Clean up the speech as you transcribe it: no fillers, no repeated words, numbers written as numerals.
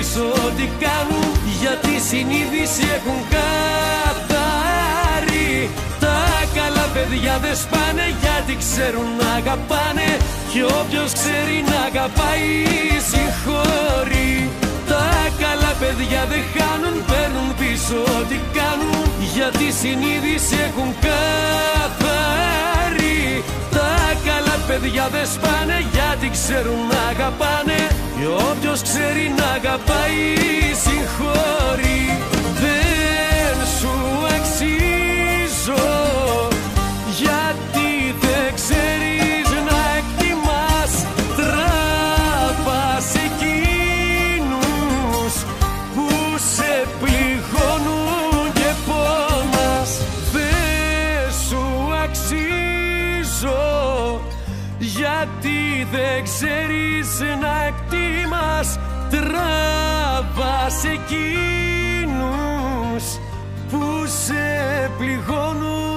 πίσω τι κάνουν, γιατί συνείδηση έχουν καθάρει. Τα καλά παιδιά δεν σπάνε, γιατί ξέρουν να αγαπάνε, κι όποιος ξέρει να αγαπάει συγχωρεί. Τα καλά παιδιά δεν χάνουν, παίρνουν πίσω ό,τι κάνουν, γιατί συνείδηση έχουν καθάρει. Τα καλά παιδιά δεν σπάνε, γιατί ξέρουν να αγαπάνε, και όποιος ξέρει να αγαπάει συγχωρεί. Δεν σου αξίζω, γιατί δεν ξέρεις να εκτιμάς. Τραβάς εκείνους που σε πληγώνουν και πόνας. Δεν σου αξίζω, γιατί δεν ξέρεις να εκτιμάς. Τραβάς εκείνους που σε πληγώνουν